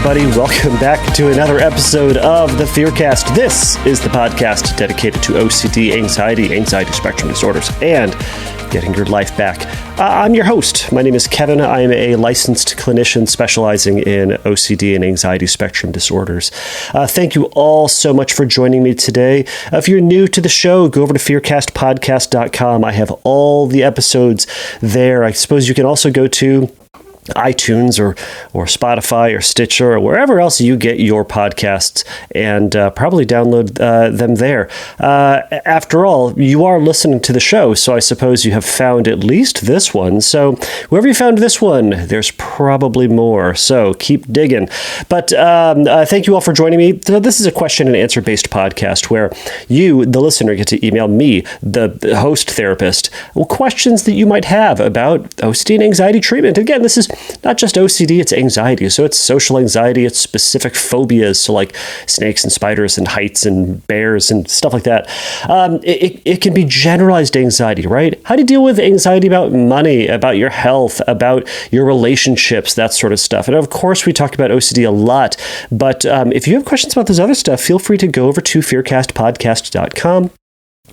everybody. Welcome back to another episode of the Fearcast. This is the podcast dedicated to OCD, anxiety spectrum disorders, and getting your life back. I'm your host. My name is Kevin. I am a licensed clinician specializing in OCD and anxiety spectrum disorders. Thank you all so much for joining me today. If you're new to the show, go over to fearcastpodcast.com. I have all the episodes there. I suppose you can also go to iTunes or Spotify or Stitcher or wherever else you get your podcasts and probably download them there. After all, you are listening to the show, so I suppose you have found at least this one. So wherever you found this one, there's probably more. So keep digging. But thank you all for joining me. So this is a question and answer based podcast where you, the listener, get to email me, the host therapist, questions that you might have about OCD and anxiety treatment. Again, this is not just OCD, it's anxiety. So it's social anxiety, it's specific phobias, so like snakes and spiders and heights and bears and stuff like that. It can be generalized anxiety, right? How do you deal with anxiety about money, about your health, about your relationships, that sort of stuff? And of course, we talk about OCD a lot, but if you have questions about this other stuff, feel free to go over to fearcastpodcast.com.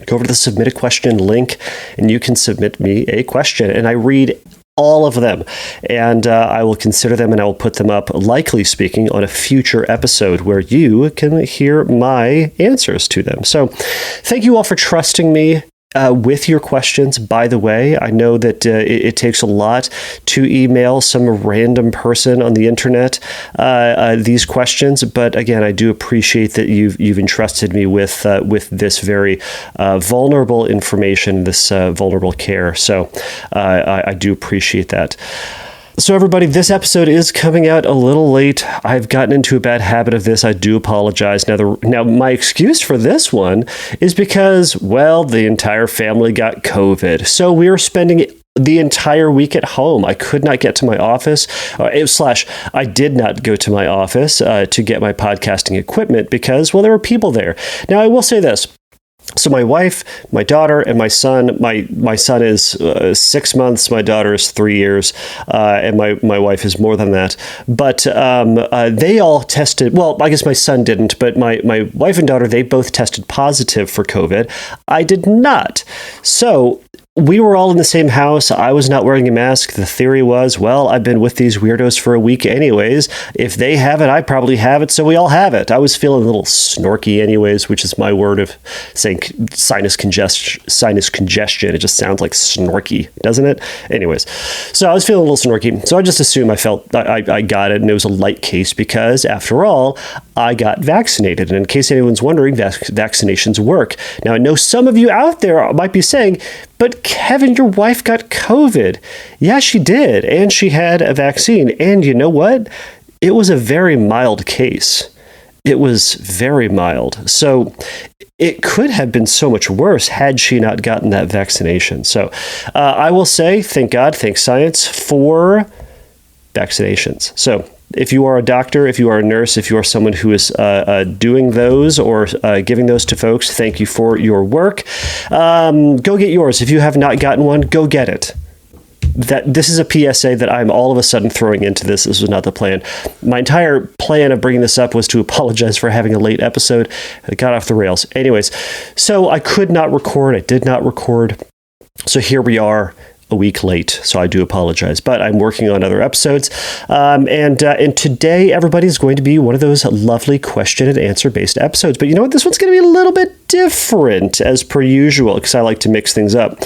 Go over to the submit a question link, and you can submit me a question, and I read all of them, and I will consider them and I will put them up, likely speaking, on a future episode where you can hear my answers to them. So thank you all for trusting me with your questions. By the way, I know that it takes a lot to email some random person on the internet these questions, but again, I do appreciate that you've entrusted me with this very vulnerable information, this vulnerable care. So I do appreciate that. So everybody, this episode is coming out a little late. I've gotten into a bad habit of this. I do apologize. Now my excuse for this one is because, well, the entire family got COVID. So we were spending the entire week at home. I could not get to my office, I did not go to my office to get my podcasting equipment because, well, there were people there. Now, I will say this. So my wife, my daughter, and my son, my son is 6 months, my daughter is 3 years, and my wife is more than that. But they all tested, well, I guess my son didn't, but my wife and daughter, they both tested positive for COVID. I did not. So we were all in the same house. I was not wearing a mask. The theory was, well, I've been with these weirdos for a week anyways. If they have it, I probably have it, so we all have it. I was feeling a little snorky anyways, which is my word of saying sinus congestion. It just sounds like snorky, doesn't it? Anyways, so I was feeling a little snorky. So I just assumed I got it, and it was a light case because, after all, I got vaccinated. And in case anyone's wondering, vaccinations work. Now, I know some of you out there might be saying, but Kevin, your wife got COVID. Yeah, she did. And she had a vaccine. And you know what? It was a very mild case. It was very mild. So it could have been so much worse had she not gotten that vaccination. So I will say, thank God, thank science for vaccinations. So if you are a doctor, if you are a nurse, if you are someone who is doing those or giving those to folks, thank you for your work. Go get yours. If you have not gotten one, go get it. This is a PSA that I'm all of a sudden throwing into this. This was not the plan. My entire plan of bringing this up was to apologize for having a late episode. It got off the rails. Anyways, so I could not record. I did not record. So here we are, a week late, so I do apologize, but I'm working on other episodes. And today, everybody's going to be one of those lovely question and answer based episodes. But you know what? This one's going to be a little bit different as per usual, because I like to mix things up.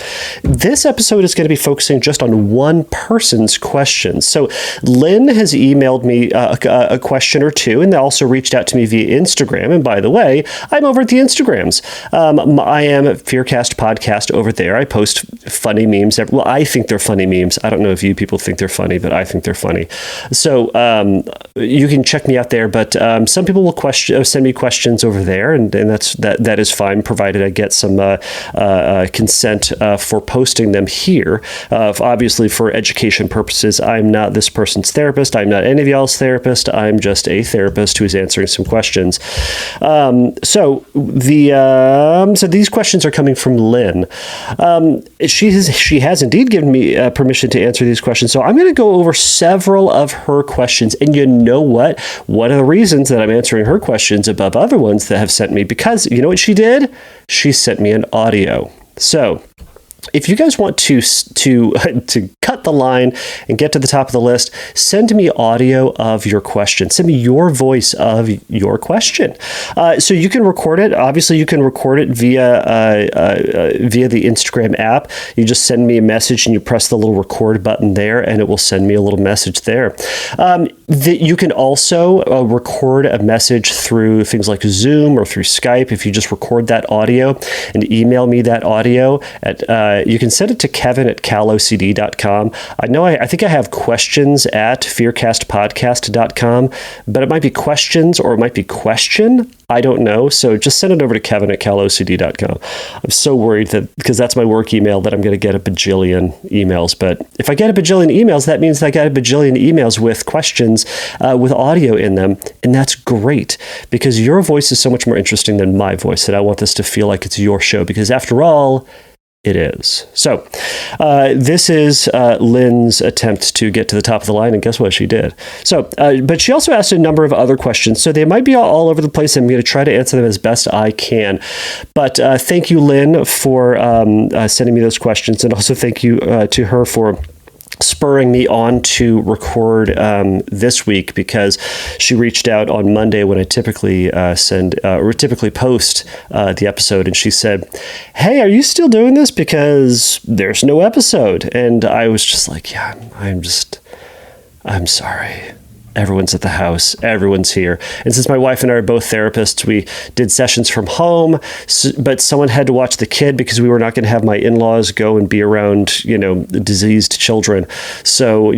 This episode is going to be focusing just on one person's questions. So Lynn has emailed me a question or two, and they also reached out to me via Instagram. And by the way, I'm over at the Instagrams. I am Fearcast Podcast over there. I post funny memes. Well, I think they're funny memes. I don't know if you people think they're funny, but I think they're funny. So you can check me out there. But some people will send me questions over there, and that is fine, provided I get some consent for posting them here. Obviously, for education purposes, I'm not this person's therapist. I'm not any of y'all's therapist. I'm just a therapist who is answering some questions. So these questions are coming from Lynn. She has indeed given me permission to answer these questions. So I'm going to go over several of her questions. And you know what? One of the reasons that I'm answering her questions above other ones that have sent me, because you know what she did? She sent me an audio. So if you guys want to cut the line and get to the top of the list, send me audio of your question. Send me your voice of your question. So you can record it. Obviously, you can record it via the Instagram app. You just send me a message and you press the little record button there, and it will send me a little message there. You can also record a message through things like Zoom or through Skype. If you just record that audio and email me that audio at you can send it to kevin@calocd.com. I think I have questions at fearcastpodcast.com, but it might be questions or it might be question. I don't know. So just send it over to kevin@calocd.com. I'm so worried that, because that's my work email, that I'm going to get a bajillion emails. But if I get a bajillion emails, that means I got a bajillion emails with questions with audio in them. And that's great, because your voice is so much more interesting than my voice. And I want this to feel like it's your show, because after all, it is. So this is Lynn's attempt to get to the top of the line, and guess what? She did. So, but she also asked a number of other questions, so they might be all over the place. I'm going to try to answer them as best I can. But thank you, Lynn, for sending me those questions, and also thank you to her for spurring me on to record this week, because she reached out on Monday when I typically post the episode, and she said, "Hey, are you still doing this? Because there's no episode." And I was just like, "Yeah, I'm sorry. Everyone's at the house. Everyone's here." And since my wife and I are both therapists, we did sessions from home, but someone had to watch the kid because we were not going to have my in-laws go and be around, diseased children. So,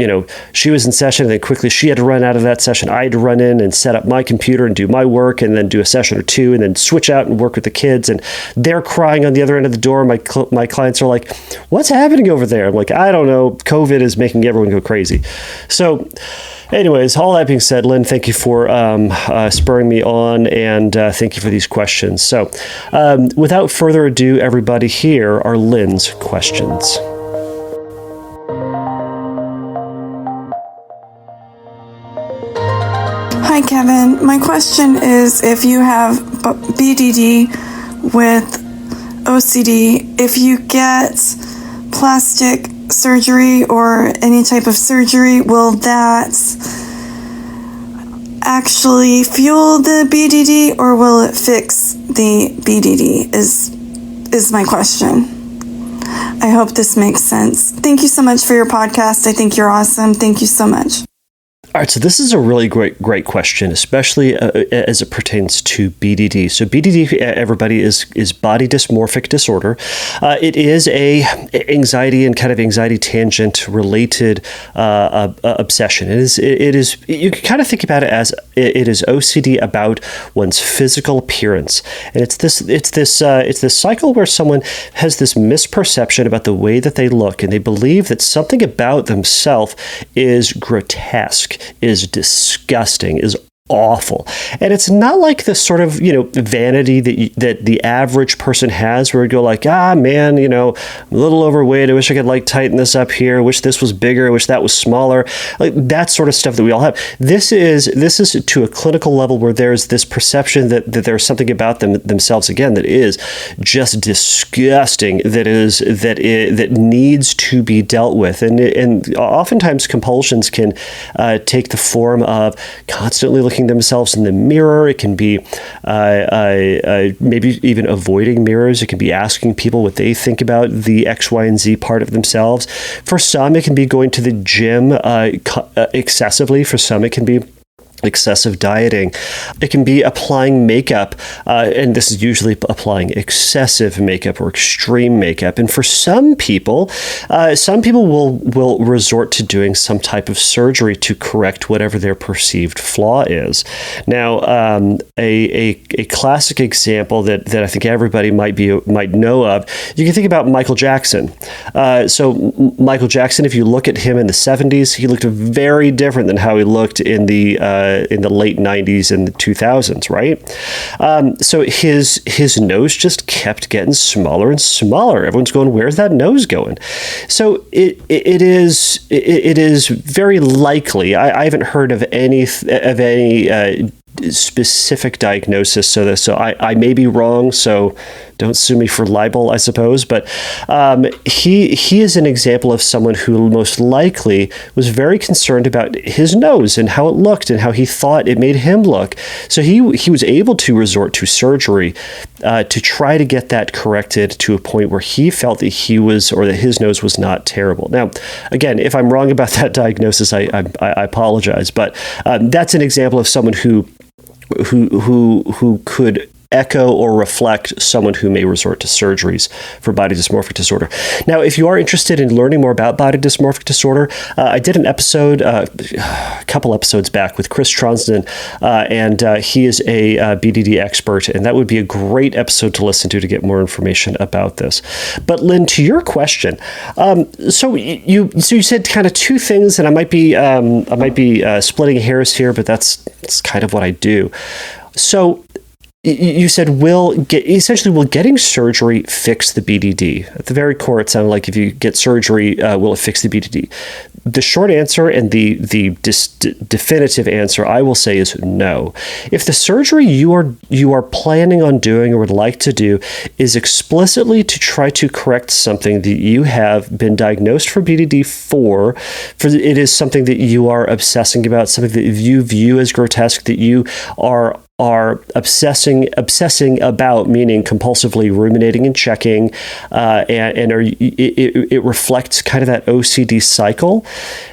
she was in session, and then quickly she had to run out of that session. I had to run in and set up my computer and do my work, and then do a session or two, and then switch out and work with the kids. And they're crying on the other end of the door. My clients are like, "What's happening over there?" I'm like, "I don't know. COVID is making everyone go crazy." So anyways, all that being said, Lynn, thank you for spurring me on, and thank you for these questions. So without further ado, everybody, here are Lynn's questions. Hi, Kevin. My question is, if you have BDD with OCD, if you get plastic surgery or any type of surgery, will that actually fuel the BDD, or will it fix the BDD is my question. I hope this makes sense. Thank you so much for your podcast. I think you're awesome. Thank you so much. All right, so this is a really great question, especially as it pertains to BDD. So BDD, everybody, is body dysmorphic disorder. It is a anxiety and kind of anxiety tangent related obsession. It is. You can kind of think about it as it is OCD about one's physical appearance, and it's this cycle where someone has this misperception about the way that they look, and they believe that something about themselves is grotesque, is disgusting, is awful. And it's not like the sort of, vanity that the average person has, where we go like, man, I'm a little overweight. I wish I could tighten this up here. I wish this was bigger. I wish that was smaller. Like that sort of stuff that we all have. This is to a clinical level where there's this perception that there's something about themselves, again, that is just disgusting, that needs to be dealt with. And oftentimes compulsions can take the form of constantly looking themselves in the mirror. It can be maybe even avoiding mirrors. It can be asking people what they think about the X, Y, and Z part of themselves. For some, it can be going to the gym excessively. For some, it can be excessive dieting. It can be applying makeup, and this is usually applying excessive makeup or extreme makeup. And for some people will resort to doing some type of surgery to correct whatever their perceived flaw is. Now, a classic example that I think everybody might know of, you can think about Michael Jackson. So Michael Jackson, if you look at him in the 70s, he looked very different than how he looked in the late 90s and the 2000s, right? So his nose just kept getting smaller and smaller. Everyone's going, where's that nose going? So it is very likely. I haven't heard of any specific diagnosis, so I may be wrong, so don't sue me for libel, I suppose, but he is an example of someone who most likely was very concerned about his nose and how it looked and how he thought it made him look. So he was able to resort to surgery to try to get that corrected to a point where he felt that his nose was not terrible. Now, again, if I'm wrong about that diagnosis, I apologize, but that's an example of someone who could echo or reflect someone who may resort to surgeries for body dysmorphic disorder. Now, if you are interested in learning more about body dysmorphic disorder, I did an episode a couple episodes back with Chris Tronsden, and he is a BDD expert, and that would be a great episode to listen to get more information about this. But Lynn, to your question, so you said kind of two things, and I might be splitting hairs here, but that's kind of what I do. So you said, will getting surgery fix the BDD? At the very core, it sounded like if you get surgery, will it fix the BDD? The short answer and the definitive answer, I will say, is no. If the surgery you are planning on doing or would like to do is explicitly to try to correct something that you have been diagnosed for BDD for it is something that you are obsessing about, something that you view as grotesque, that you are obsessing about, meaning compulsively ruminating and checking, it reflects kind of that OCD cycle.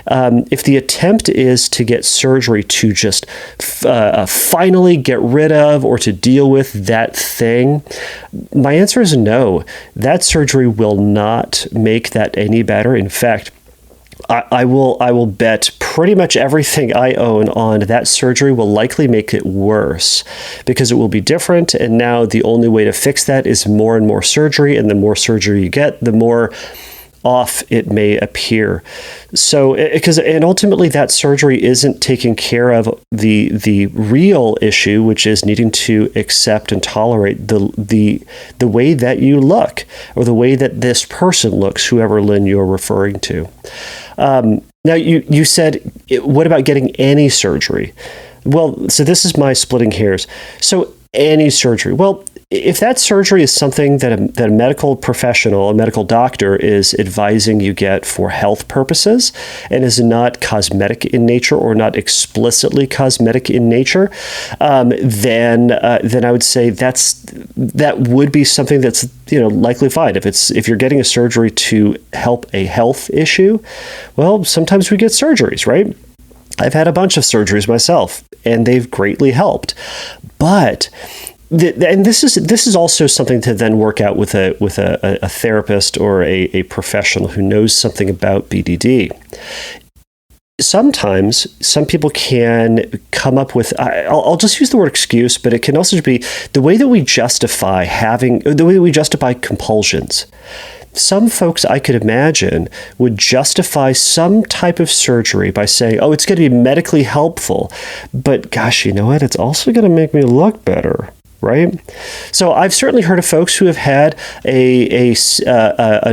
If the attempt is to get surgery to just finally get rid of or to deal with that thing, my answer is no. That surgery will not make that any better. In fact, I will bet pretty much everything I own on that surgery will likely make it worse, because it will be different, and now the only way to fix that is more and more surgery, and the more surgery you get, the more off it may appear. So, and ultimately that surgery isn't taking care of the real issue, which is needing to accept and tolerate the way that you look, or the way that this person looks, whoever, Lynn, you're referring to. Now, you said, what about getting any surgery? Well, so this is my splitting hairs. So any surgery. Well, if that surgery is something that a medical professional, a medical doctor, is advising you get for health purposes and is not cosmetic in nature or not explicitly cosmetic in nature, then I would say that would be something that's likely fine. If you're getting a surgery to help a health issue, well, sometimes we get surgeries, right? I've had a bunch of surgeries myself, and they've greatly helped, but. And this is also something to then work out with a therapist or a professional who knows something about BDD. Sometimes some people can come up with, I'll just use the word excuse, but it can also be the way that we justify compulsions. Some folks, I could imagine, would justify some type of surgery by saying, oh, it's going to be medically helpful, but gosh, you know what? It's also going to make me look better. Right? So I've certainly heard of folks who have had a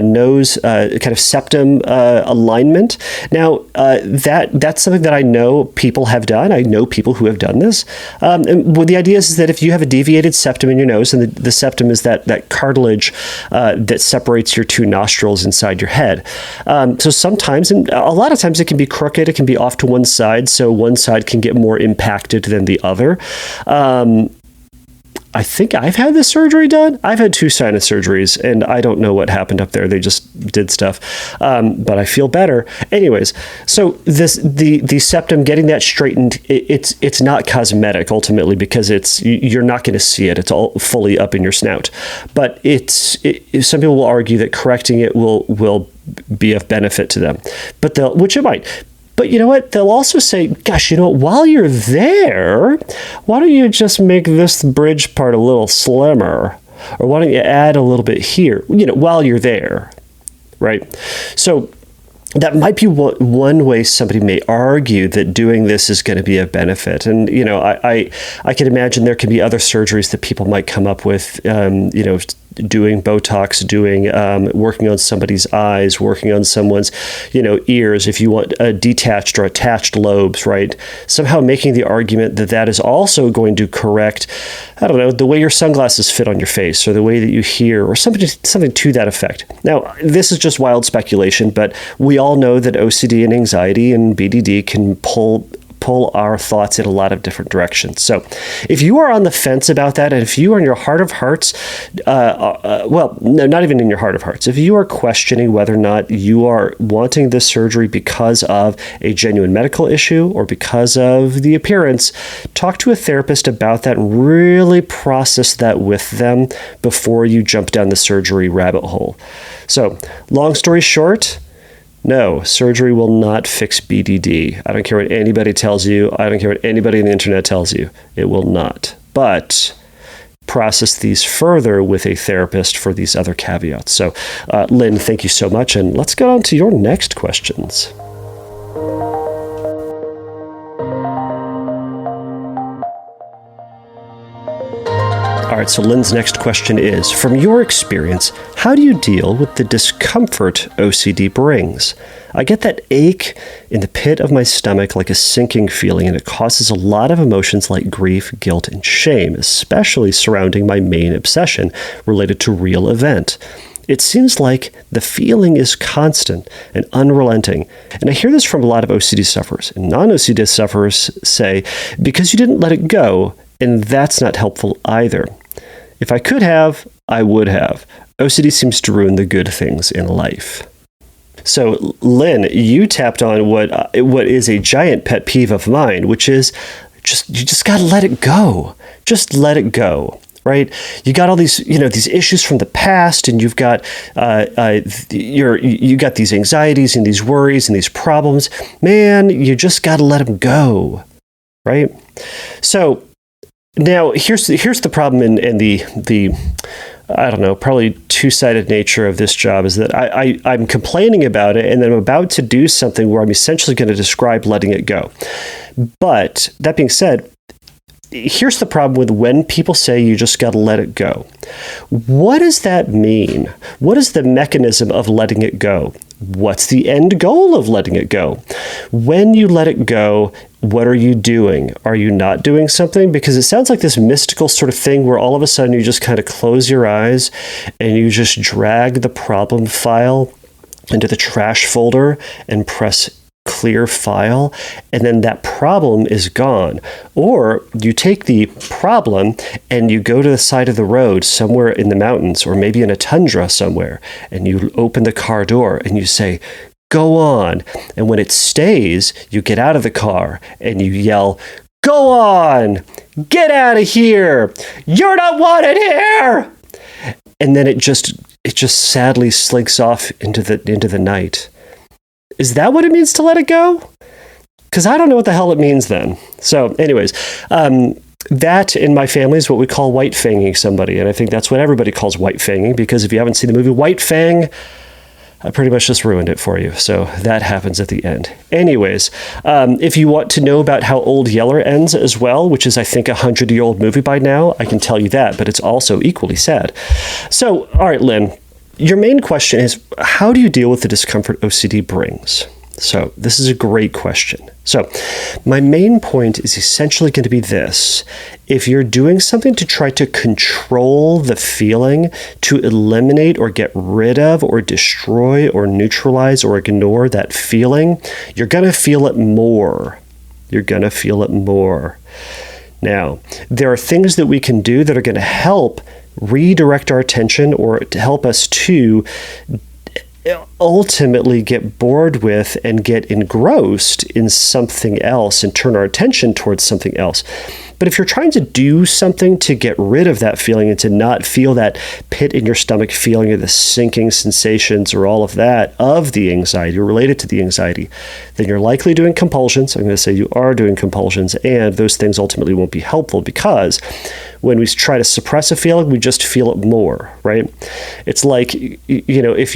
nose kind of septum alignment. Now, that's something that I know people have done. I know people who have done this. And the idea is that if you have a deviated septum in your nose, and the septum is that cartilage that separates your two nostrils inside your head. So sometimes, and a lot of times, it can be crooked. It can be off to one side, so one side can get more impacted than the other. I think I've had this surgery done. I've had 2 sinus surgeries, and I don't know what happened up there. They just did stuff, but I feel better. Anyways, so the septum, getting that straightened, it's not cosmetic ultimately, because you're not going to see it. It's all fully up in your snout, but some people will argue that correcting it will be of benefit to them, which it might. But you know what? They'll also say, gosh, while you're there, why don't you just make this bridge part a little slimmer? Or why don't you add a little bit here, while you're there, right? So that might be one way somebody may argue that doing this is going to be a benefit. And, I can imagine there can be other surgeries that people might come up with, doing Botox, working on somebody's eyes, working on someone's, ears, if you want detached or attached lobes, right? Somehow making the argument that is also going to correct, I don't know, the way your sunglasses fit on your face, or the way that you hear, or something to that effect. Now, this is just wild speculation, but we all know that OCD and anxiety and BDD can pull our thoughts in a lot of different directions. So if you are on the fence about that, and if you are in your heart of hearts, not even in your heart of hearts, if you are questioning whether or not you are wanting this surgery because of a genuine medical issue or because of the appearance, talk to a therapist about that and really process that with them before you jump down the surgery rabbit hole. So, long story short, no, surgery will not fix BDD. I don't care what anybody tells you. I don't care what anybody on the internet tells you. It will not. But process these further with a therapist for these other caveats. So, Lynn, thank you so much. And let's get on to your next questions. All right, so Lynn's next question is, from your experience, how do you deal with the discomfort OCD brings? I get that ache in the pit of my stomach, like a sinking feeling, and it causes a lot of emotions like grief, guilt, and shame, especially surrounding my main obsession related to real event. It seems like the feeling is constant and unrelenting. And I hear this from a lot of OCD sufferers. And non-OCD sufferers say, because you didn't let it go, and that's not helpful either. If I could have, I would have. OCD seems to ruin the good things in life. So, Lynn, you tapped on what is a giant pet peeve of mine, which is you just got to let it go. Just let it go. Right? You got all these, these issues from the past, and you've got you got these anxieties and these worries and these problems. Man, you just got to let them go. Right? So now here's the problem in the I don't know, probably two-sided nature of this job is that I'm complaining about it, and then I'm about to do something where I'm essentially going to describe letting it go. But that being said, here's the problem with when people say you just got to let it go. What does that mean? What is the mechanism of letting it go? What's the end goal of letting it go? When you let it go, what are you doing? Are you not doing something? Because it sounds like this mystical sort of thing where all of a sudden you just kind of close your eyes and you just drag the problem file into the trash folder and press clear file, and then that problem is gone. Or you take the problem and you go to the side of the road somewhere in the mountains, or maybe in a tundra somewhere, and you open the car door and you say, "Go on." And when it stays, you get out of the car and you yell, "Go on! Get out of here! You're not wanted here!" And then it just sadly slinks off into the night. Is that what it means to let it go? Because I don't know what the hell it means then. So anyways, that in my family is what we call white fanging somebody. And I think that's what everybody calls white fanging, because if you haven't seen the movie White Fang, I pretty much just ruined it for you. So that happens at the end. Anyways, if you want to know about how Old Yeller ends as well, which is I think a 100-year-old movie by now, I can tell you that, but it's also equally sad. So, all right, Lynn. Your main question is, how do you deal with the discomfort OCD brings? So this is a great question. So my main point is essentially going to be this. If you're doing something to try to control the feeling, to eliminate or get rid of or destroy or neutralize or ignore that feeling, you're going to feel it more. You're going to feel it more. Now, there are things that we can do that are going to help redirect our attention or to help us to ultimately get bored with and get engrossed in something else and turn our attention towards something else. But if you're trying to do something to get rid of that feeling and to not feel that pit in your stomach feeling or the sinking sensations or all of that of the anxiety or related to the anxiety, then you're likely doing compulsions. I'm going to say you are doing compulsions, and those things ultimately won't be helpful because when we try to suppress a feeling, we just feel it more, right? It's like, if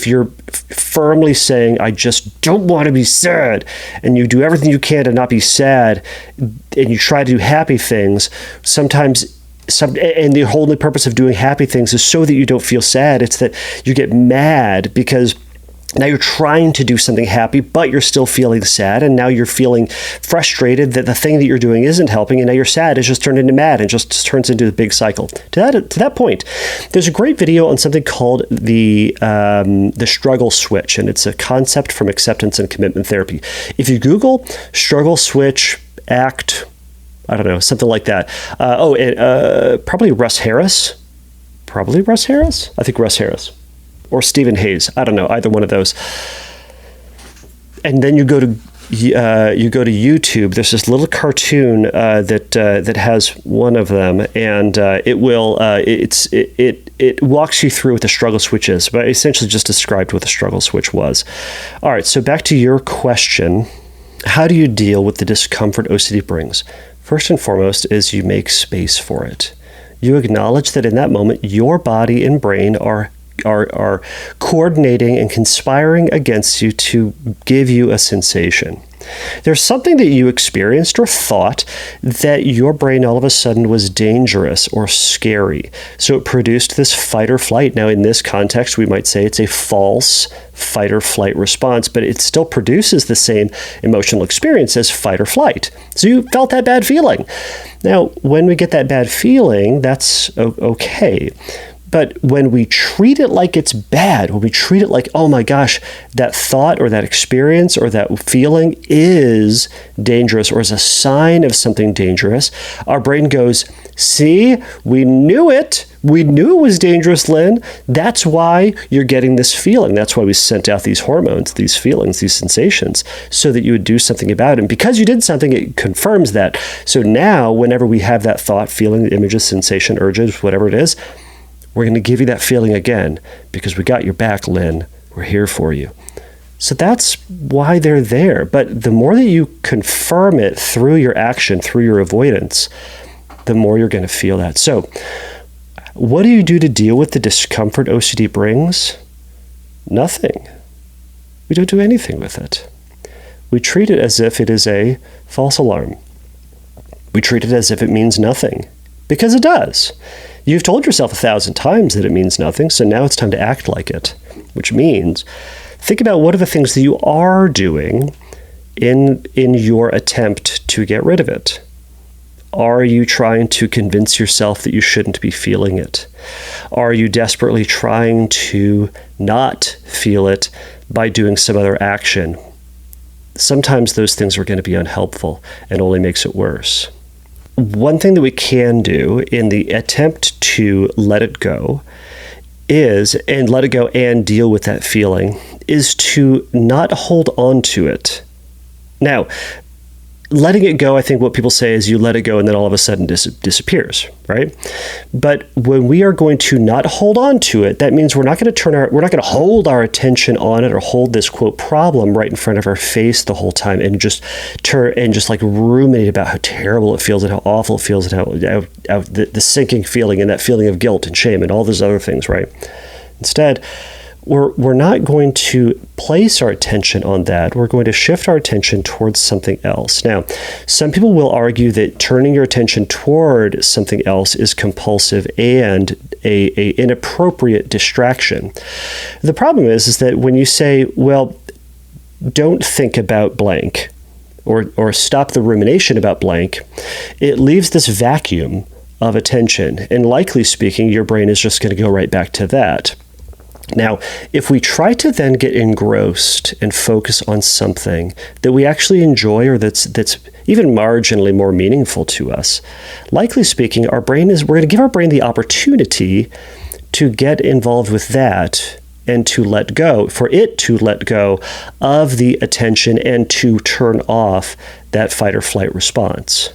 you're firmly saying, I just don't want to be sad, and you do everything you can to not be sad, and you try to do happy things, and the whole purpose of doing happy things is so that you don't feel sad. It's that you get mad because now you're trying to do something happy, but you're still feeling sad, and now you're feeling frustrated that the thing that you're doing isn't helping, and now you're sad. It's just turned into mad and just turns into a big cycle. To that point, there's a great video on something called the struggle switch, and it's a concept from acceptance and commitment therapy. If you Google struggle switch act, I don't know, something like that. Probably Russ Harris. I think Russ Harris. Or Stephen Hayes. I don't know, either one of those. And then you go to YouTube. There's this little cartoon that has one of them, and it walks you through what the struggle switch is. But I essentially just described what the struggle switch was. All right, so back to your question. How do you deal with the discomfort OCD brings? First and foremost is you make space for it. You acknowledge that in that moment, your body and brain are coordinating and conspiring against you to give you a sensation. There's something that you experienced or thought that your brain all of a sudden was dangerous or scary. So it produced this fight or flight. Now, in this context, we might say it's a false fight or flight response, but it still produces the same emotional experience as fight or flight. So you felt that bad feeling. Now, when we get that bad feeling, that's okay. But when we treat it like it's bad, when we treat it like, oh my gosh, that thought or that experience or that feeling is dangerous or is a sign of something dangerous, our brain goes, see, we knew it. We knew it was dangerous, Lynn. That's why you're getting this feeling. That's why we sent out these hormones, these feelings, these sensations, so that you would do something about it. And because you did something, it confirms that. So now, whenever we have that thought, feeling, images, sensation, urges, whatever it is, we're going to give you that feeling again because we got your back, Lynn. We're here for you. So that's why they're there. But the more that you confirm it through your action, through your avoidance, the more you're going to feel that. So what do you do to deal with the discomfort OCD brings? Nothing. We don't do anything with it. We treat it as if it is a false alarm. We treat it as if it means nothing, because it does. You've told yourself 1,000 times that it means nothing, so now it's time to act like it, which means think about what are the things that you are doing in your attempt to get rid of it. Are you trying to convince yourself that you shouldn't be feeling it? Are you desperately trying to not feel it by doing some other action? Sometimes those things are going to be unhelpful and only makes it worse. One thing that we can do in the attempt to let it go and deal with that feeling is to not hold on to it. Now, letting it go, I think what people say is you let it go and then all of a sudden disappears, right? But when we are going to not hold on to it, that means we're not going to hold our attention on it or hold this quote problem right in front of our face the whole time and just like ruminate about how terrible it feels and how awful it feels and how the sinking feeling and that feeling of guilt and shame and all those other things, right? Instead, we're not going to place our attention on that. We're going to shift our attention towards something else. Now, some people will argue that turning your attention toward something else is compulsive and a inappropriate distraction. The problem is that when you say, well, don't think about blank or stop the rumination about blank, it leaves this vacuum of attention. And likely speaking, your brain is just going to go right back to that. Now, if we try to then get engrossed and focus on something that we actually enjoy or that's even marginally more meaningful to us, likely speaking, we're going to give our brain the opportunity to get involved with that and to let go, for it to let go of the attention and to turn off that fight or flight response.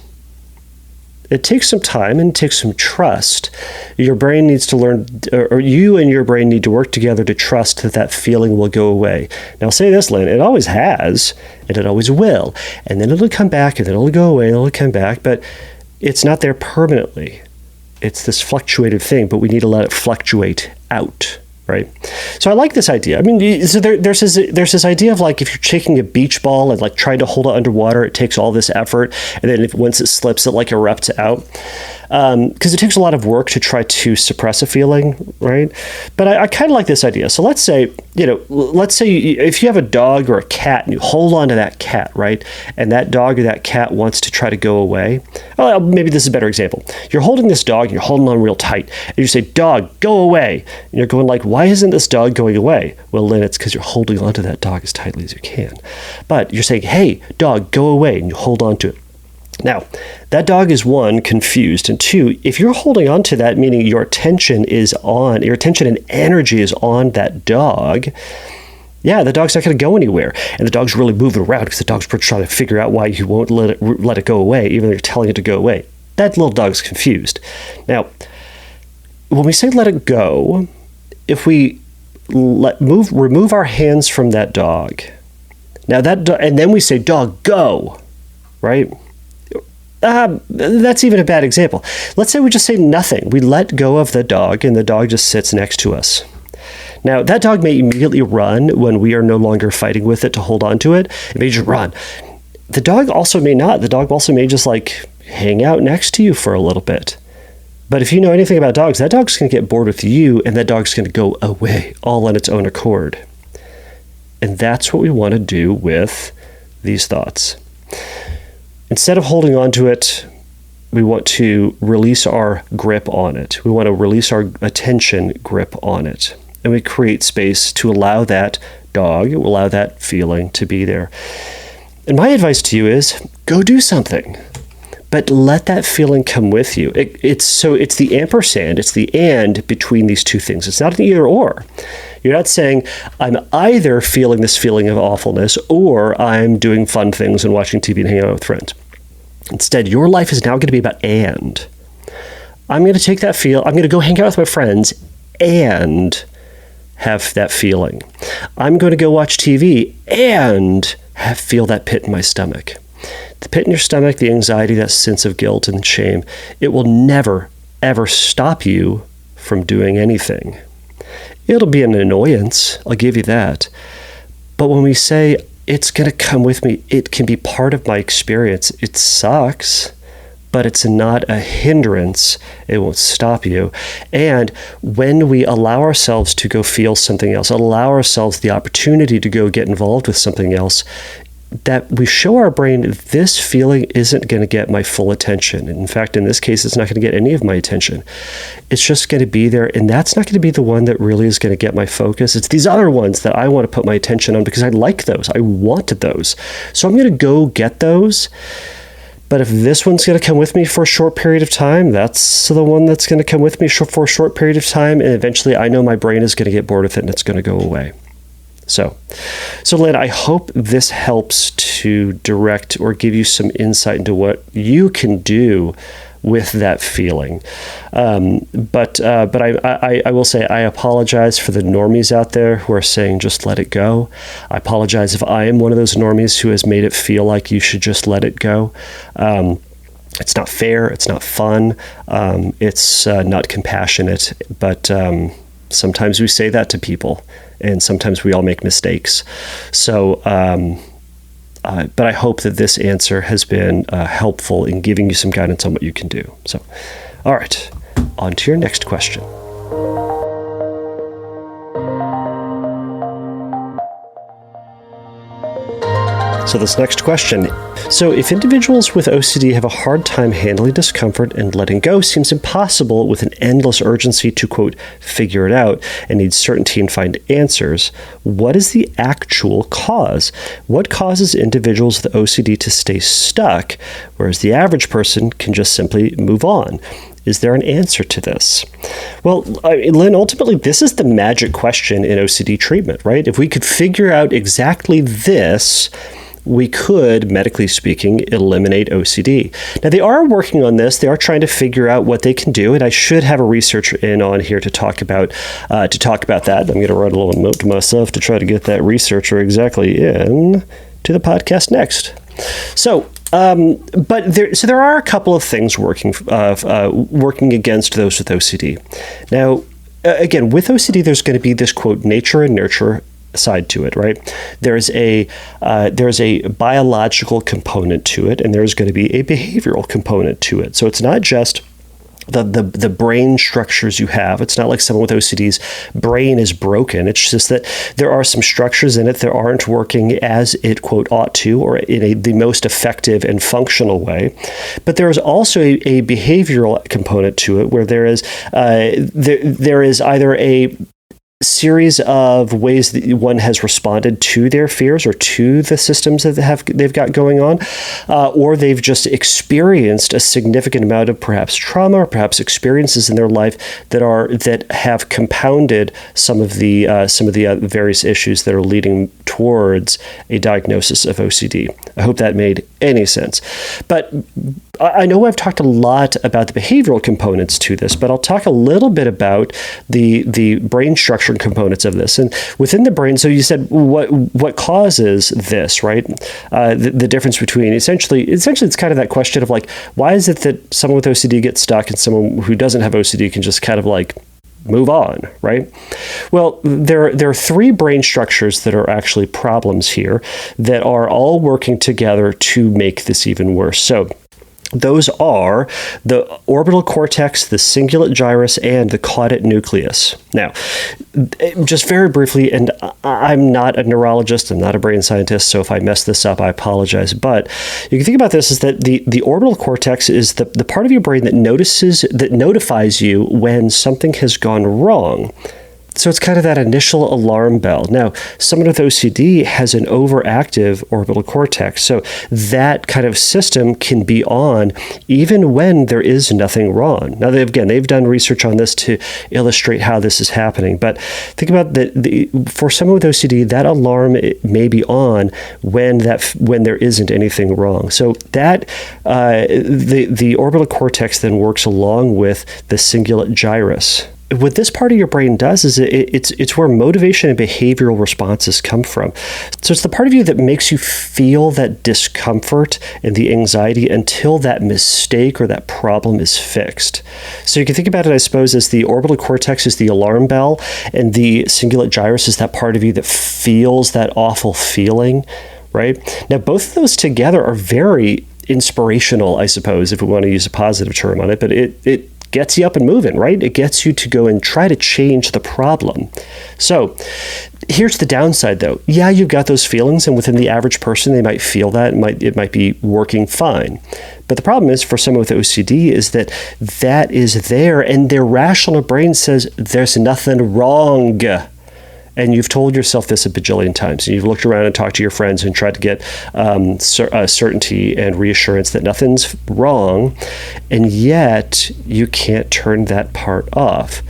It takes some time and it takes some trust. Your brain needs to learn, or you and your brain need to work together to trust that that feeling will go away. Now, I'll say this, Lynn, it always has, and it always will. And then it'll come back, and then it'll go away, and it'll come back, but it's not there permanently. It's this fluctuative thing, but we need to let it fluctuate out. Right. So I like this idea. I mean, so there's this idea of like if you're taking a beach ball and like trying to hold it underwater, it takes all this effort. And then once it slips, it like erupts out. Because it takes a lot of work to try to suppress a feeling. Right. But I kind of like this idea. So let's say if you have a dog or a cat and you hold on to that cat. Right. And that dog or that cat wants to try to go away. Well, maybe this is a better example. You're holding this dog and you're holding on real tight. And you say, dog, go away. And you're going like, why isn't this dog going away? Well, Lynn, it's because you're holding on to that dog as tightly as you can. But you're saying, hey, dog, go away. And you hold on to it. Now, that dog is one, confused, and two, if you're holding on to that, meaning your attention and energy is on that dog, yeah, the dog's not going to go anywhere. And the dog's really moving around because the dog's trying to figure out why you won't let it go away, even though you're telling it to go away. That little dog's confused. Now, when we say let it go, if we remove our hands from that dog, now and then we say, dog, go, right? That's even a bad example. Let's say we just say nothing. We let go of the dog and the dog just sits next to us. Now, that dog may immediately run when we are no longer fighting with it to hold on to it. It may just run. The dog also may not. The dog also may just like hang out next to you for a little bit. But if you know anything about dogs, that dog's going to get bored with you and that dog's going to go away all on its own accord. And that's what we want to do with these thoughts. Instead of holding on to it, we want to release our grip on it. We want to release our attention grip on it. And we create space to allow that dog, allow that feeling to be there. And my advice to you is go do something, but let that feeling come with you. It's the ampersand, it's the and between these two things. It's not an either or. You're not saying, I'm either feeling this feeling of awfulness or I'm doing fun things and watching TV and hanging out with friends. Instead, your life is now going to be about and. I'm going to take that I'm going to go hang out with my friends and have that feeling. I'm going to go watch TV and feel that pit in my stomach. The pit in your stomach, the anxiety, that sense of guilt and shame, it will never, ever stop you from doing anything. It'll be an annoyance, I'll give you that. But when we say, it's going to come with me, it can be part of my experience. It sucks, but it's not a hindrance. It won't stop you. And when we allow ourselves to go feel something else, allow ourselves the opportunity to go get involved with something else, that we show our brain this feeling isn't going to get my full attention. In fact, in this case, it's not going to get any of my attention. It's just going to be there, and that's not going to be the one that really is going to get my focus. It's these other ones that I want to put my attention on because I like those. I wanted those. So I'm going to go get those. But if this one's going to come with me for a short period of time, that's the one that's going to come with me for a short period of time, and eventually I know my brain is going to get bored with it and it's going to go away. So Lynn, I hope this helps to direct or give you some insight into what you can do with that feeling. But I will say I apologize for the normies out there who are saying just let it go. I apologize if I am one of those normies who has made it feel like you should just let it go. It's not fair. It's not fun. It's not compassionate. But sometimes we say that to people. And sometimes we all make mistakes. So, but I hope that this answer has been helpful in giving you some guidance on what you can do. So, all right, on to your next question. So this next question. So if individuals with OCD have a hard time handling discomfort and letting go seems impossible with an endless urgency to, quote, figure it out and need certainty and find answers, what is the actual cause? What causes individuals with OCD to stay stuck, whereas the average person can just simply move on? Is there an answer to this? Well, Lynn, ultimately, this is the magic question in OCD treatment, right? If we could figure out exactly this, we could, medically speaking, eliminate OCD. Now, they are working on this. They are trying to figure out what they can do, and I should have a researcher in on here to talk about that. I'm going to write a little note to myself to try to get that researcher exactly in to the podcast next. So, there are a couple of things working against those with OCD. Now, again, with OCD, there's going to be this, quote, nature and nurture side to it, right? There's a biological component to it, and there's going to be a behavioral component to it. So it's not just the brain structures you have. It's not like someone with OCD's brain is broken. It's just that there are some structures in it that aren't working as it, quote, ought to, or in the most effective and functional way. But there is also a behavioral component to it, where there is either a series of ways that one has responded to their fears or to the systems that they've got going on, or they've just experienced a significant amount of perhaps trauma or perhaps experiences in their life that have compounded some of the various issues that are leading towards a diagnosis of OCD. I hope that made any sense. But I know I've talked a lot about the behavioral components to this, but I'll talk a little bit about the brain structure components of this. And within the brain, so you said what causes this, right? The difference between essentially it's kind of that question of like, why is it that someone with OCD gets stuck and someone who doesn't have OCD can just kind of like move on, right? Well, there are three brain structures that are actually problems here that are all working together to make this even worse. So those are the orbital cortex, the cingulate gyrus, and the caudate nucleus. Now, just very briefly, and I'm not a neurologist, I'm not a brain scientist, so if I mess this up, I apologize. But you can think about this as that the orbital cortex is the part of your brain that notifies you when something has gone wrong. So it's kind of that initial alarm bell. Now, someone with OCD has an overactive orbital cortex. So that kind of system can be on even when there is nothing wrong. Now, they've done research on this to illustrate how this is happening. But think about for someone with OCD, that alarm may be on when there isn't anything wrong. So that the orbital cortex then works along with the cingulate gyrus. What this part of your brain does is it's where motivation and behavioral responses come from. So it's the part of you that makes you feel that discomfort and the anxiety until that mistake or that problem is fixed. So you can think about it, I suppose, as the orbital cortex is the alarm bell, and the cingulate gyrus is that part of you that feels that awful feeling, right? Now, both of those together are very inspirational, I suppose, if we want to use a positive term on it, but it gets you up and moving, right? It gets you to go and try to change the problem. So here's the downside, though. Yeah, you've got those feelings, and within the average person, they might feel that. It might be working fine. But the problem is, for someone with OCD, is that is there, and their rational brain says there's nothing wrong. And you've told yourself this a bajillion times. And you've looked around and talked to your friends and tried to get certainty and reassurance that nothing's wrong. And yet you can't turn that part off.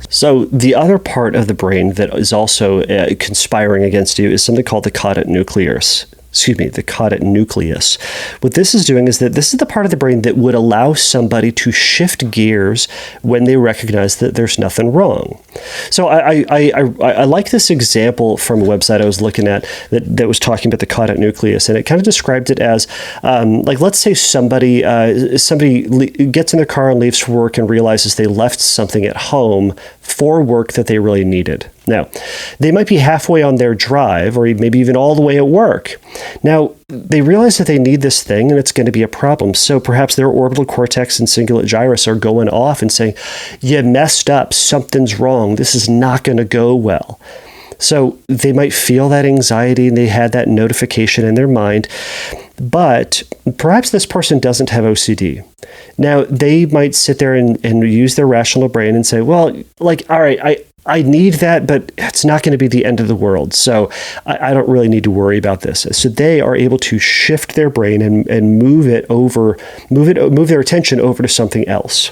So the other part of the brain that is also conspiring against you is something called the caudate nucleus. The caudate nucleus. What this is doing is that this is the part of the brain that would allow somebody to shift gears when they recognize that there's nothing wrong. So I like this example from a website I was looking at that was talking about the caudate nucleus, and it kind of described it as like, let's say somebody gets in their car and leaves for work and realizes they left something at home for work that they really needed. Now, they might be halfway on their drive, or maybe even all the way at work. Now, they realize that they need this thing, and it's going to be a problem. So perhaps their orbital cortex and cingulate gyrus are going off and saying, you messed up, something's wrong, this is not going to go well. So they might feel that anxiety and they had that notification in their mind, but perhaps this person doesn't have OCD. Now, they might sit there and use their rational brain and say, well, like, all right, I need that, but it's not going to be the end of the world. So I don't really need to worry about this. So they are able to shift their brain and move their attention over to something else.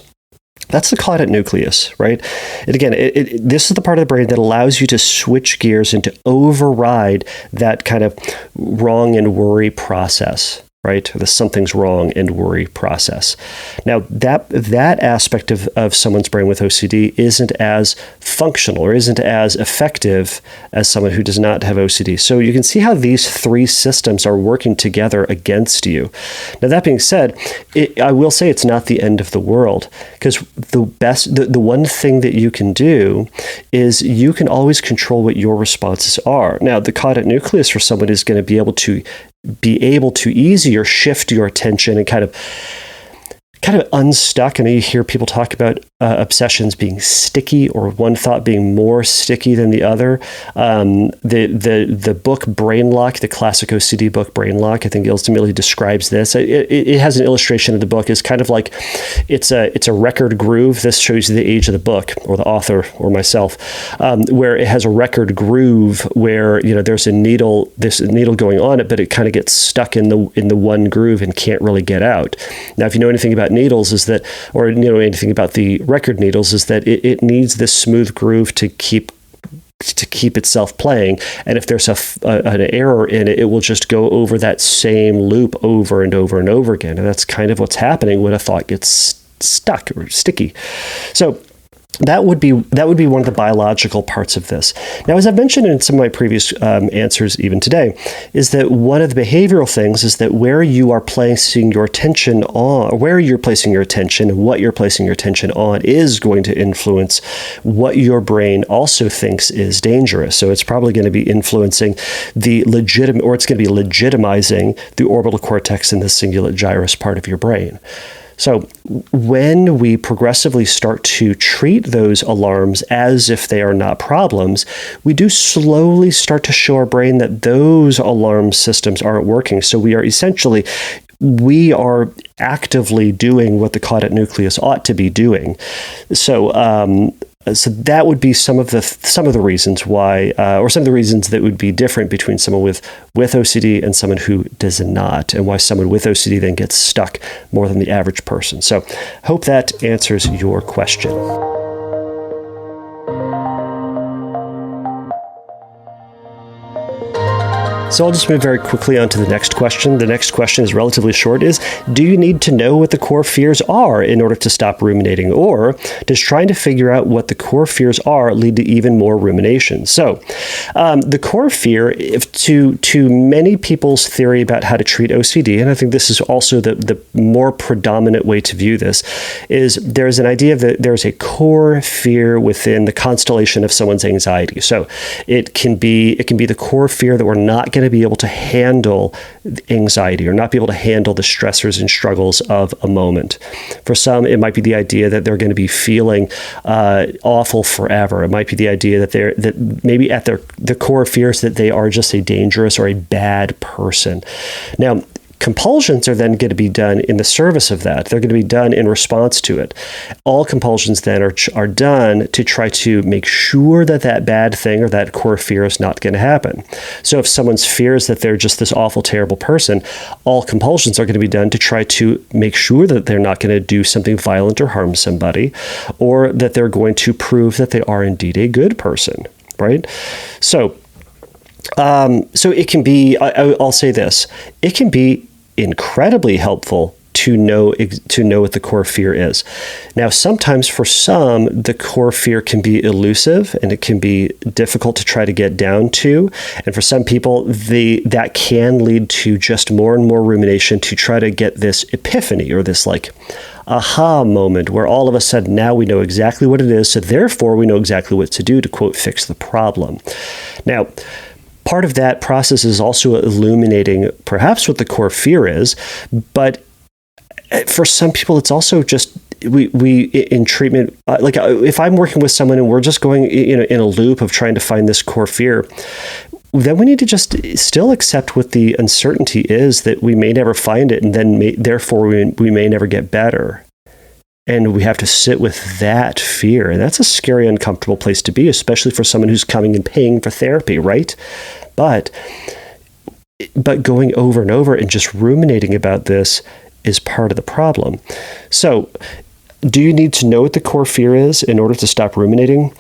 That's the caudate nucleus, right? And again, this is the part of the brain that allows you to switch gears and to override that kind of wrong and worry process, right? The something's wrong and worry process. Now, that aspect of someone's brain with OCD isn't as functional or isn't as effective as someone who does not have OCD. So you can see how these three systems are working together against you. Now, that being said, I will say it's not the end of the world, because the one thing that you can do is you can always control what your responses are. Now, the caudate nucleus for someone is going to be able to easier shift your attention and kind of unstuck. I know you hear people talk about obsessions being sticky, or one thought being more sticky than the other. The book Brain Lock, the classic OCD book Brain Lock, I think ultimately describes this. It has an illustration of the book. It's kind of like it's a record groove. This shows you the age of the book, or the author, or myself, where it has a record groove where there's this needle going on it, but it kind of gets stuck in the one groove and can't really get out. Now, if you know anything about needles, or anything about the record needles, is that it needs this smooth groove to keep itself playing. And if there's an error in it, it will just go over that same loop over and over and over again. And that's kind of what's happening when a thought gets stuck or sticky. So that would be one of the biological parts of this. Now, as I've mentioned in some of my previous answers even today, is that one of the behavioral things is that where you are placing your attention on, or where you're placing your attention and what you're placing your attention on is going to influence what your brain also thinks is dangerous. So it's probably going to be influencing it's going to be legitimizing the orbital cortex and the cingulate gyrus part of your brain. So when we progressively start to treat those alarms as if they are not problems, we do slowly start to show our brain that those alarm systems aren't working. So we are actively doing what the caudate nucleus ought to be doing. So that would be some of the reasons why, or some of the reasons that would be different between someone with OCD and someone who does not, and why someone with OCD then gets stuck more than the average person. So hope that answers your question. So I'll just move very quickly on to the next question. The next question is relatively short, is do you need to know what the core fears are in order to stop ruminating? Or does trying to figure out what the core fears are lead to even more rumination? So the core fear, to many people's theory about how to treat OCD, and I think this is also the more predominant way to view this, is there's an idea that there's a core fear within the constellation of someone's anxiety. So it can be the core fear that we're not going to be able to handle anxiety, or not be able to handle the stressors and struggles of a moment. For some, it might be the idea that they're going to be feeling awful forever. It might be the idea that maybe at the core fears that they are just a dangerous or a bad person. Now, compulsions are then going to be done in the service of that. They're going to be done in response to it. All compulsions then are done to try to make sure that bad thing or that core fear is not going to happen. So if someone's fears that they're just this awful, terrible person, all compulsions are going to be done to try to make sure that they're not going to do something violent or harm somebody, or that they're going to prove that they are indeed a good person, right? So it can be, I'll say this, it can be incredibly helpful to know what the core fear is. Now, sometimes for some, the core fear can be elusive and it can be difficult to try to get down to. And for some people, that can lead to just more and more rumination to try to get this epiphany, or this like aha moment where all of a sudden now we know exactly what it is. So therefore we know exactly what to do to, quote, fix the problem. Now, part of that process is also illuminating perhaps what the core fear is, but for some people, it's also just we in treatment, like if I'm working with someone and we're just going in a loop of trying to find this core fear, then we need to just still accept what the uncertainty is, that we may never find it, and then therefore we may never get better. And we have to sit with that fear. And that's a scary, uncomfortable place to be, especially for someone who's coming and paying for therapy, right? But going over and over and just ruminating about this is part of the problem. So do you need to know what the core fear is in order to stop ruminating?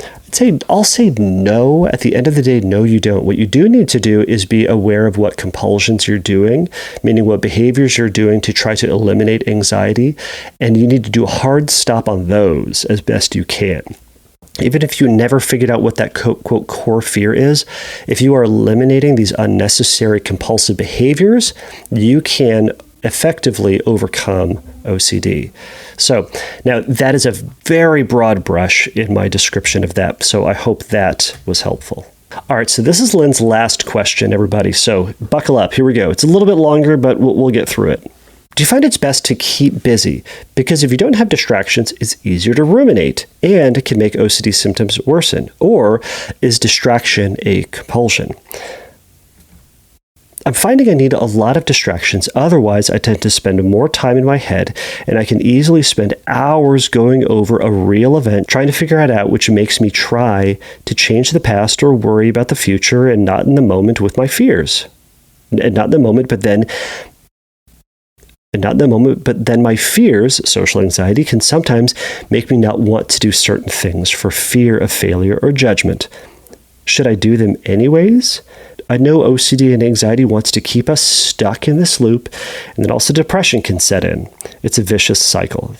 I'll say no. At the end of the day, no, you don't. What you do need to do is be aware of what compulsions you're doing, meaning what behaviors you're doing to try to eliminate anxiety. And you need to do a hard stop on those as best you can. Even if you never figured out what that quote core fear is, if you are eliminating these unnecessary compulsive behaviors, you can effectively overcome OCD. So now that is a very broad brush in my description of that. So I hope that was helpful. All right, so this is Lynn's last question, everybody. So buckle up. Here we go. It's a little bit longer, but we'll get through it. Do you find it's best to keep busy? Because if you don't have distractions, it's easier to ruminate and it can make OCD symptoms worsen. Or is distraction a compulsion? I'm finding I need a lot of distractions. Otherwise, I tend to spend more time in my head, and I can easily spend hours going over a real event, trying to figure it out, which makes me try to change the past or worry about the future and not in the moment with my fears. And not in the moment, but then my fears, social anxiety, can sometimes make me not want to do certain things for fear of failure or judgment. Should I do them anyways? I know OCD and anxiety wants to keep us stuck in this loop, and then also depression can set in. It's a vicious cycle.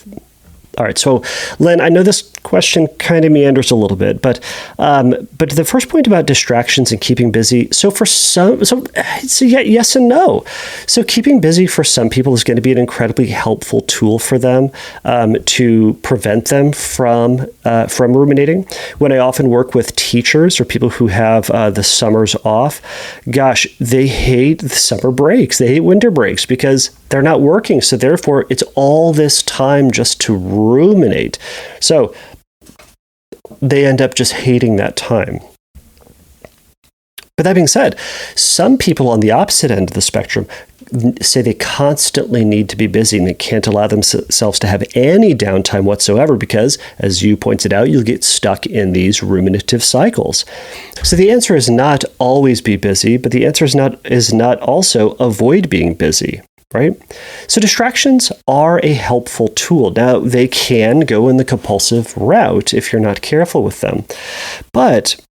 All right, so Lynn, I know this question kind of meanders a little bit, but the first point about distractions and keeping busy. So for yes and no. So keeping busy for some people is going to be an incredibly helpful tool for them to prevent them from ruminating. When I often work with teachers or people who have the summers off, gosh, they hate the summer breaks. They hate winter breaks because they're not working. So therefore, it's all this time just to ruminate. So they end up just hating that time. But that being said, some people on the opposite end of the spectrum say they constantly need to be busy and they can't allow themselves to have any downtime whatsoever because, as you pointed out, you'll get stuck in these ruminative cycles. So the answer is not always be busy, but the answer is not also avoid being busy. Right? So distractions are a helpful tool. Now, they can go in the compulsive route if you're not careful with them. But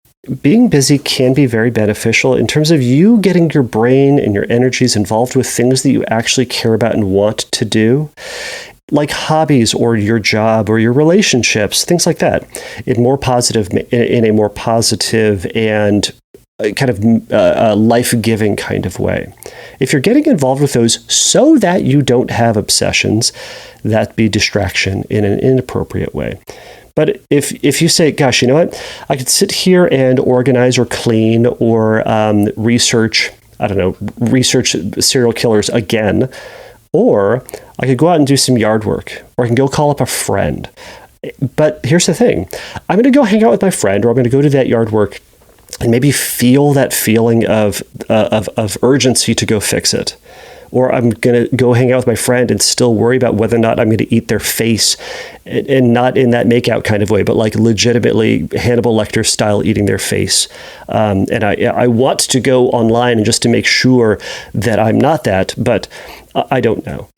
being busy can be very beneficial in terms of you getting your brain and your energies involved with things that you actually care about and want to do, like hobbies or your job or your relationships, things like that, in a more positive and kind of life-giving kind of way. If you're getting involved with those so that you don't have obsessions, that'd be distraction in an inappropriate way. But if you say, gosh, you know what, I could sit here and organize or clean or research serial killers again, or I could go out and do some yard work, or I can go call up a friend. But here's the thing. I'm going to go hang out with my friend, or I'm going to go do that yard work and maybe feel that feeling of urgency to go fix it. Or I'm going to go hang out with my friend and still worry about whether or not I'm going to eat their face, and not in that makeout kind of way, but like legitimately Hannibal Lecter style eating their face. And I want to go online and just to make sure that I'm not that, but I don't know.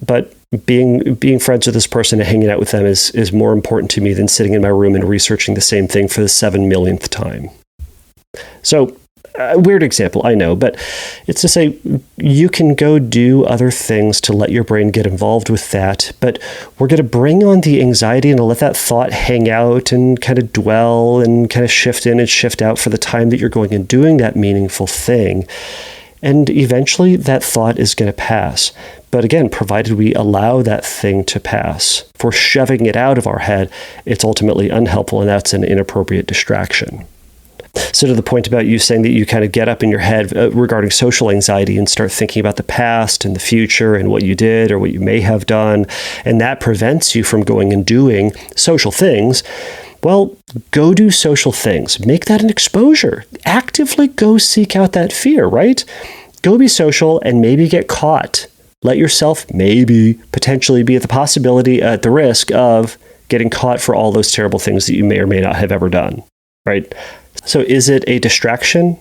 But being friends with this person and hanging out with them is more important to me than sitting in my room and researching the same thing for the 7 millionth time. So, a weird example, I know, but it's to say you can go do other things to let your brain get involved with that, but we're going to bring on the anxiety and let that thought hang out and kind of dwell and kind of shift in and shift out for the time that you're going and doing that meaningful thing. And eventually that thought is going to pass. But again, provided we allow that thing to pass. For shoving it out of our head, it's ultimately unhelpful, and that's an inappropriate distraction. So to the point about you saying that you kind of get up in your head regarding social anxiety and start thinking about the past and the future and what you did or what you may have done, and that prevents you from going and doing social things, well, go do social things. Make that an exposure. Actively go seek out that fear, right? Go be social and maybe get caught. Let yourself maybe potentially be at the risk of getting caught for all those terrible things that you may or may not have ever done, right? So is it a distraction?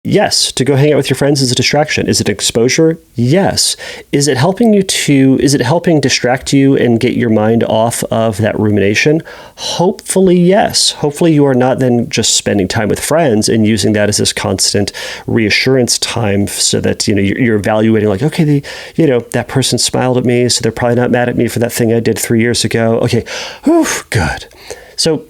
Yes. To go hang out with your friends is a distraction. Is it exposure? Yes. Is it helping distract you and get your mind off of that rumination? Hopefully, yes. Hopefully you are not then just spending time with friends and using that as this constant reassurance time so that, you're evaluating like, okay, that person smiled at me, so they're probably not mad at me for that thing I did 3 years ago. Okay. Whew, good. So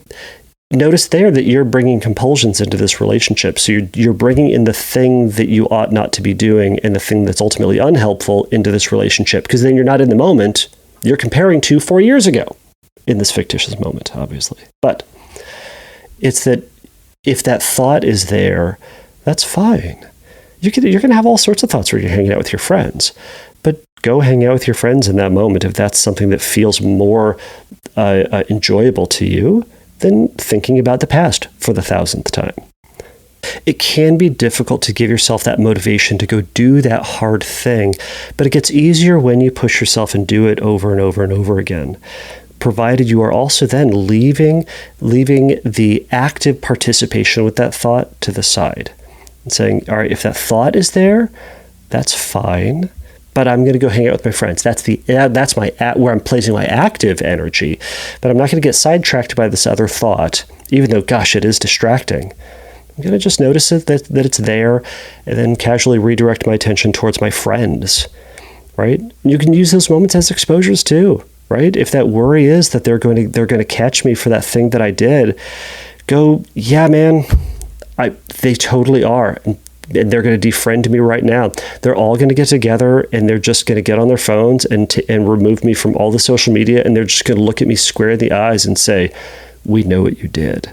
notice there that you're bringing compulsions into this relationship. So you're bringing in the thing that you ought not to be doing and the thing that's ultimately unhelpful into this relationship, because then you're not in the moment. You're comparing to 4 years ago in this fictitious moment, obviously. But it's that if that thought is there, that's fine. You're going to have all sorts of thoughts where you're hanging out with your friends. But go hang out with your friends in that moment if that's something that feels more enjoyable to you than thinking about the past for the 1,000th time. It can be difficult to give yourself that motivation to go do that hard thing, but it gets easier when you push yourself and do it over and over and over again, provided you are also then leaving the active participation with that thought to the side and saying, all right, if that thought is there, that's fine, but I'm going to go hang out with my friends. That's where I'm placing my active energy. But I'm not going to get sidetracked by this other thought, even though, gosh, it is distracting. I'm going to just notice that it's there, and then casually redirect my attention towards my friends, right? You can use those moments as exposures too, right? If that worry is that they're going to catch me for that thing that I did, go, yeah, man, they totally are. And they're going to defriend me right now. They're all going to get together and they're just going to get on their phones and remove me from all the social media. And they're just going to look at me square in the eyes and say, we know what you did.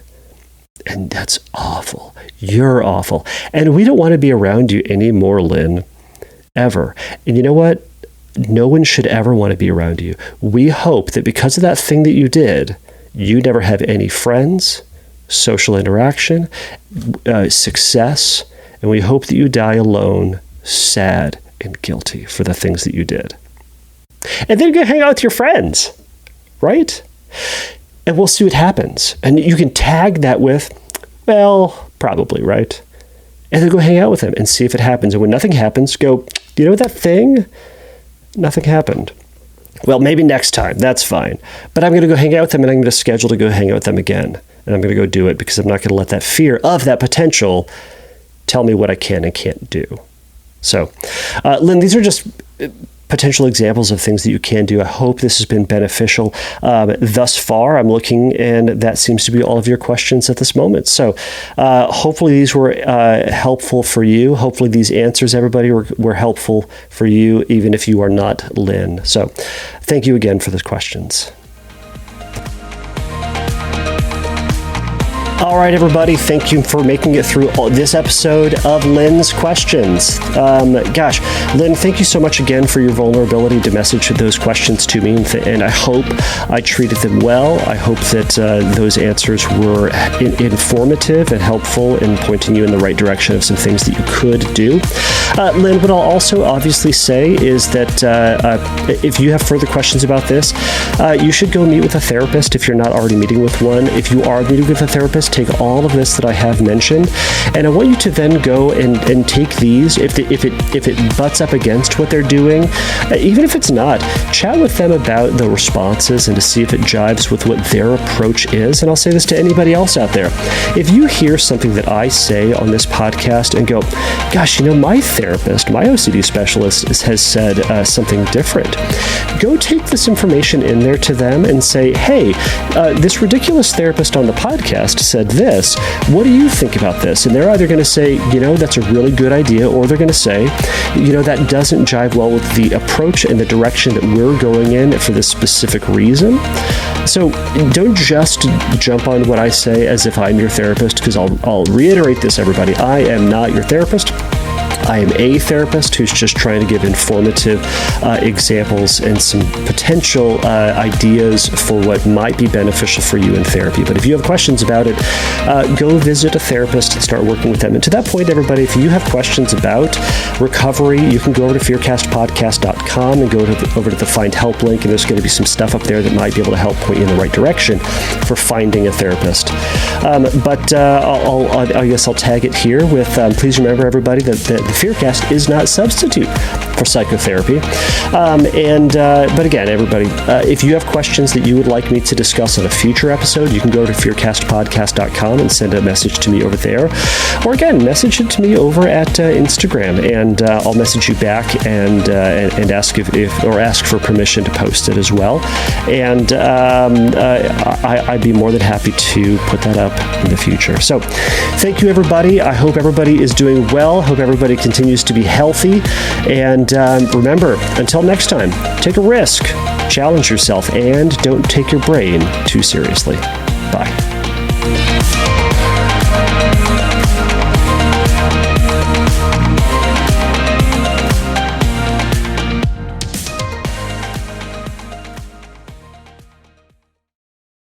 And that's awful. You're awful. And we don't want to be around you anymore, Lynn, ever. And you know what? No one should ever want to be around you. We hope that because of that thing that you did, you never have any friends, social interaction, success, and we hope that you die alone, sad and guilty for the things that you did. And then go hang out with your friends, right? And we'll see what happens. And you can tag that with, well, probably, right? And then go hang out with them and see if it happens. And when nothing happens, go, you know that thing? Nothing happened. Well, maybe next time. That's fine. But I'm going to go hang out with them, and I'm going to schedule to go hang out with them again. And I'm going to go do it because I'm not going to let that fear of that potential tell me what I can and can't do. So, Lynn, these are just potential examples of things that you can do. I hope this has been beneficial. Thus far, I'm looking, and that seems to be all of your questions at this moment. So hopefully these were helpful for you. Hopefully these answers, everybody, were helpful for you, even if you are not Lynn. So thank you again for the questions. All right, everybody, thank you for making it through this episode of Lynn's Questions. Lynn, thank you so much again for your vulnerability to message those questions to me, and I hope I treated them well. I hope that those answers were informative and helpful in pointing you in the right direction of some things that you could do. Lynn, what I'll also obviously say is that if you have further questions about this, you should go meet with a therapist if you're not already meeting with one. If you are meeting with a therapist, take all of this that I have mentioned, and I want you to then go and take these. If it butts up against what they're doing, even if it's not, chat with them about the responses and to see if it jives with what their approach is. And I'll say this to anybody else out there. If you hear something that I say on this podcast and go, gosh, my therapist, my OCD specialist has said something different, go take this information in there to them and say, hey, this ridiculous therapist on the podcast said said this. What do you think about this? And they're either going to say, that's a really good idea, or they're going to say, that doesn't jive well with the approach and the direction that we're going in for this specific reason. So don't just jump on what I say as if I'm your therapist, because I'll reiterate this, everybody. I am not your therapist. I am a therapist who's just trying to give informative examples and some potential ideas for what might be beneficial for you in therapy. But if you have questions about it, go visit a therapist and start working with them. And to that point, everybody, if you have questions about recovery, you can go over to fearcastpodcast.com and go over to the Find Help link, and there's going to be some stuff up there that might be able to help point you in the right direction for finding a therapist. But I guess I'll tag it here with, please remember, everybody, that the Fearcast is not a substitute for psychotherapy. But again, everybody, if you have questions that you would like me to discuss on a future episode, you can go to fearcastpodcast.com and send a message to me over there. Or again, message it to me over at Instagram, and I'll message you back and ask ask for permission to post it as well. And I'd be more than happy to put that up in the future. So thank you, everybody. I hope everybody is doing well. Hope everybody continues to be healthy. And remember, until next time, take a risk, challenge yourself, and don't take your brain too seriously. Bye.